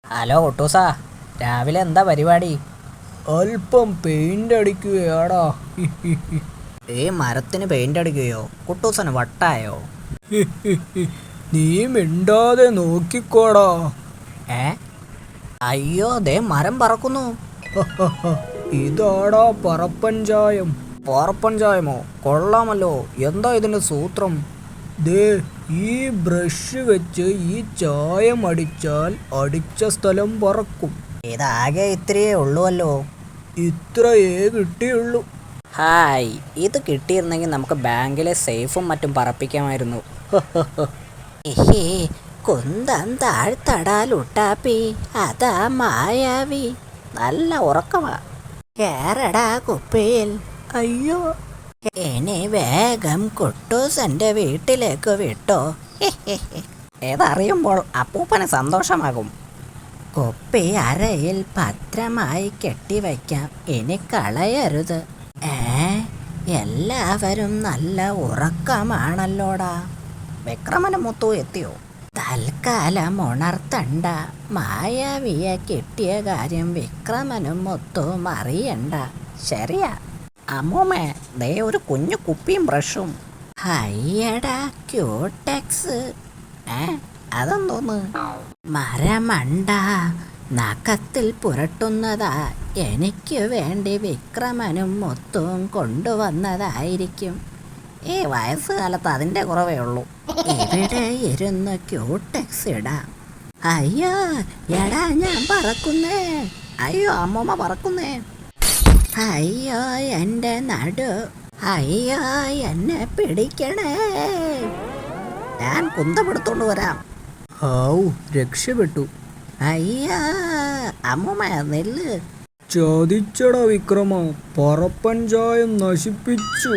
Hello കുട്ടൂസാ, രാവിലെ എന്താ പരിപാടി? അല്പം പെയിന്റ് അടിക്കുകയാടാ. ഈ മരത്തിന് പെയിന്റ് അടിക്കുകയോ? കുട്ടൂസന് വട്ടായോ? നീ മിണ്ടാതെ നോക്കിക്കോടാ. ഏ അയ്യോ, ദേ മരം പറക്കുന്നു. ഇതാടാ പറപ്പഞ്ചായം. പോറപ്പഞ്ചായമോ? കൊള്ളാമല്ലോ. എന്താ ഇതിന്റെ സൂത്രം? ദേ, ഈ ബ്രഷ് വെച്ച് ഈ ചായം അടിച്ചാൽ അടിച്ച സ്ഥലം പറക്കും. ഇതാകെ ഇത്രയേ ഉള്ളുവല്ലോ. ഇത്രയേ കിട്ടിയുള്ളൂ. ഹായ്, ഇത് കിട്ടിയിരുന്നെങ്കിൽ നമുക്ക് ബാങ്കിലെ സേഫും മറ്റും പറപ്പിക്കാമായിരുന്നു. കുന്തം താഴ്ത്തടാ ലുട്ടാപ്പി, അതാ മായാവി. നല്ല ഉറക്കമാ. കേറടാ കുപ്പിയിൽ. അയ്യോ, ഇനി വേഗം കുട്ടൂസന്റെ വീട്ടിലേക്ക് വിട്ടോ. ഏതറിയുമ്പോൾ അപ്പൂപ്പന് സന്തോഷമാകും. കുപ്പി അരയിൽ ഭദ്രമായി കെട്ടിവയ്ക്കാം, ഇനി കളയരുത്. എല്ലാവരും നല്ല ഉറക്കമാണല്ലോടാ. വിക്രമനും മുത്തു എത്തിയോ? തൽക്കാലം ഉണർത്തണ്ട. മായാവിയെ കിട്ടിയ കാര്യം വിക്രമനും മുത്തുവും അറിയണ്ട. ശരിയാ അമ്മൂമ്മേ, ദേ ഒരു കുഞ്ഞു കുപ്പിയും ബ്രഷും. ഹയ്യടാ ക്യൂടെക്സ്. അതെന്തോന്ന്? മരമണ്ട, നഖത്തിൽ പുരട്ടുന്നതാ. എനിക്ക് വേണ്ടി വിക്രമനും മുത്തും കൊണ്ടുവന്നതായിരിക്കും. ഈ വയസ്സുകാലത്ത് അതിൻ്റെ കുറവേ ഉള്ളൂ. ഇവിടെ ഇരുന്ന് ക്യൂടെക്സ് ഇടാം. അയ്യോ എടാ, ഞാൻ പറക്കുന്നേ. അയ്യോ അമ്മൂമ്മ പറക്കുന്നേ. അയ്യോ എൻ്റെ നടു. അയ്യോ എന്നെ പിടിക്കണേ. ഞാൻ കുന്തമെടുത്തോണ്ട് വരാം. ഹാവൂ, രക്ഷപ്പെട്ടു. അയ്യാ അമ്മൂമ്മ നെല്ല്. ചതിച്ചടാ വിക്രമ, പറപ്പഞ്ചായം നശിപ്പിച്ചു.